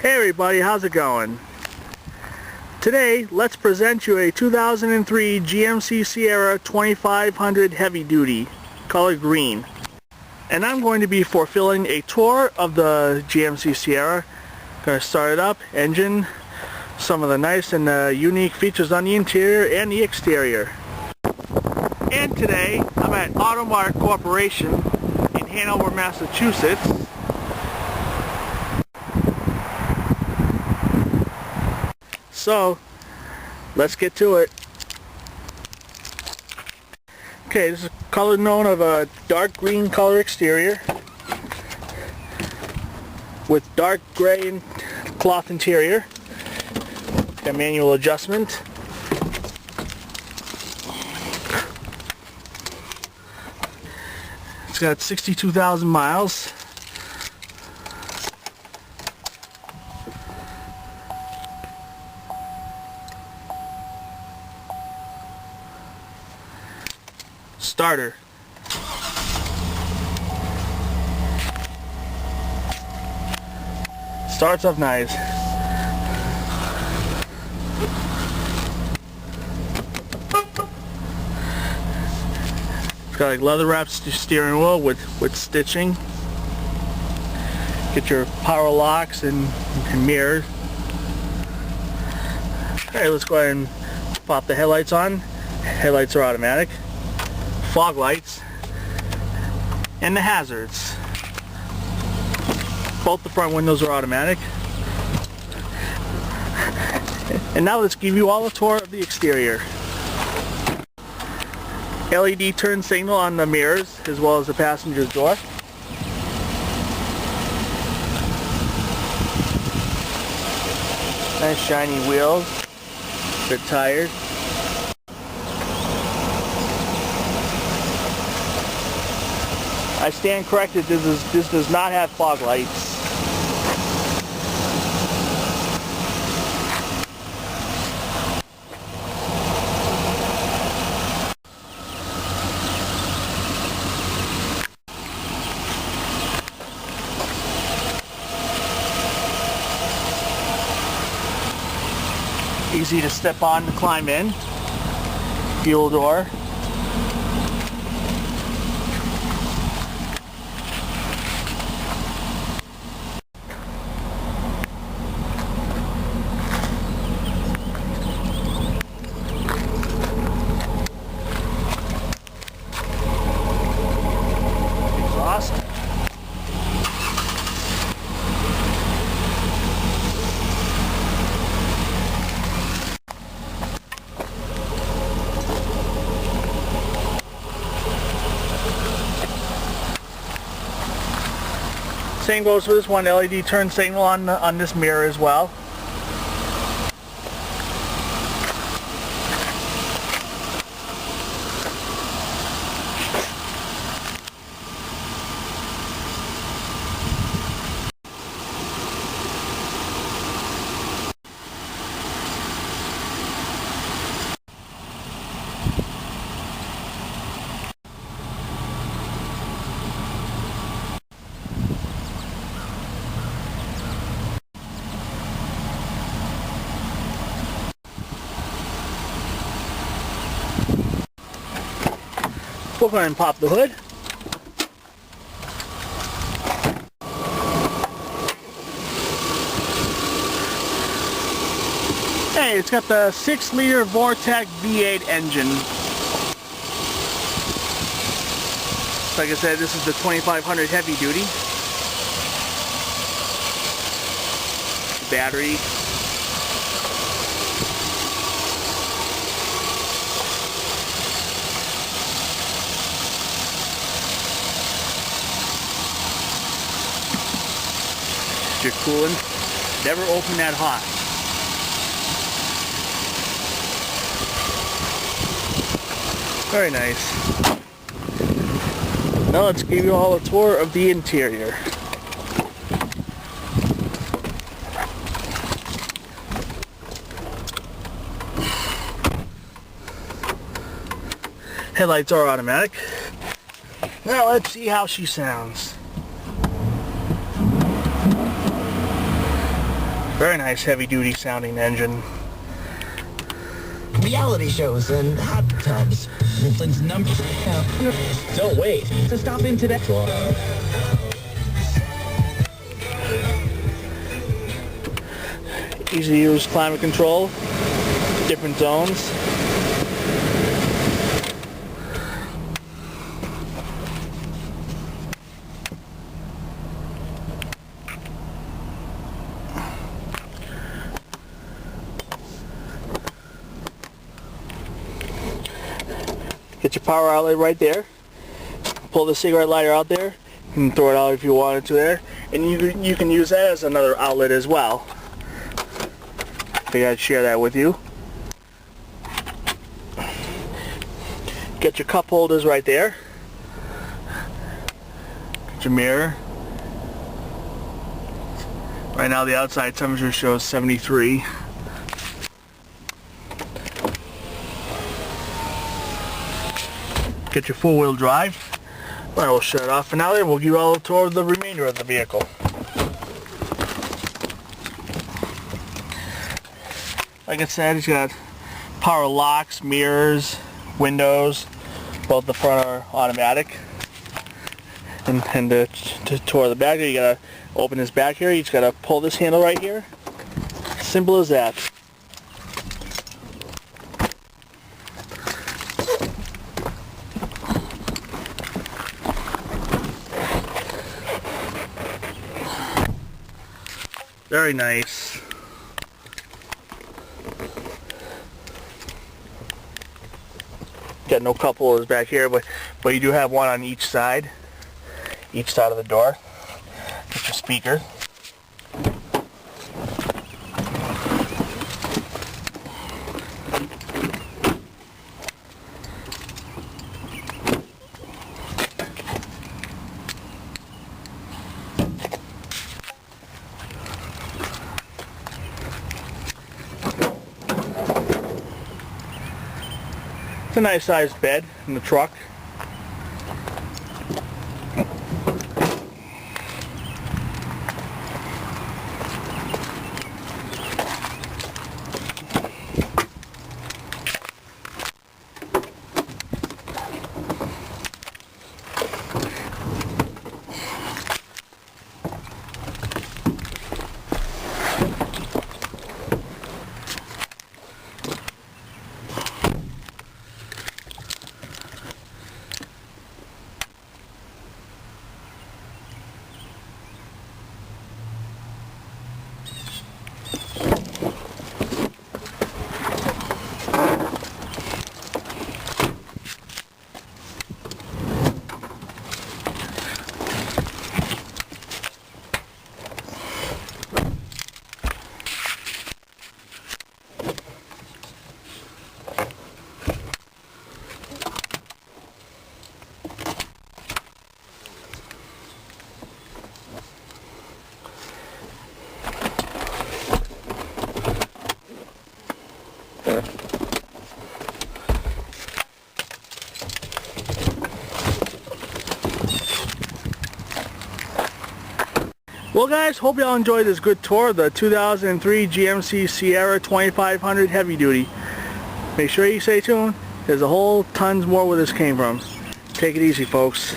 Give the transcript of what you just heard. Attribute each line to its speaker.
Speaker 1: Hey everybody, how's it going? Today, let's present you a 2003 GMC Sierra 2500 Heavy Duty, color green. And I'm going to be fulfilling a tour of the GMC Sierra. Going to start it up, engine, some of the nice and unique features on the interior and the exterior. And today, I'm at Automart Corporation in Hanover, Massachusetts. So, let's get to it. Okay, this is a color known of a dark green color exterior with dark gray and cloth interior. Got manual adjustment. It's got 62,000 miles. Starter. Starts off nice. It's got like leather wrapped steering wheel with stitching. Get your power locks and mirrors. Alright, let's go ahead and pop the headlights on. Headlights are automatic. Fog lights, and the hazards. Both the front windows are automatic. And now let's give you all a tour of the exterior. LED turn signal on the mirrors as well as the passenger door. Nice shiny wheels. Good tires. I stand corrected, this does not have fog lights. Easy to step on to climb in. Fuel door. Same goes for this one, LED turn signal on this mirror as well. We'll go ahead and pop the hood. Hey, it's got the 6-liter Vortec V8 engine. Like I said, this is the 2500 heavy duty. Battery. Your coolant. Never open that hot. Very nice. Now let's give you all a tour of the interior. Headlights are automatic. Now let's see how she sounds. Very nice heavy-duty sounding engine.
Speaker 2: Reality shows and hot tubs. Mifflin's number. Don't wait to stop in today.
Speaker 1: Easy to use climate control, different zones. Get your power outlet right there. Pull the cigarette lighter out there and throw it out if you wanted to there. And you can use that as another outlet as well. Figured I'd share that with you. Get your cup holders right there. Get your mirror. Right now the outside temperature shows 73. Get your four-wheel drive. Alright, we'll shut it off for now, then we'll give you all a tour of the remainder of the vehicle. Like I said, it's got power locks, mirrors, windows. Both the front are automatic. And to tour the back, you gotta open this back here. You just gotta pull this handle right here. Simple as that. Very nice. Got no cup holders back here, but you do have one on each side of the door. Get your speaker. It's a nice sized bed in the truck. Well guys, hope y'all enjoyed this good tour of the 2003 GMC Sierra 2500 Heavy Duty. Make sure you stay tuned. There's a whole tons more where this came from. Take it easy, folks.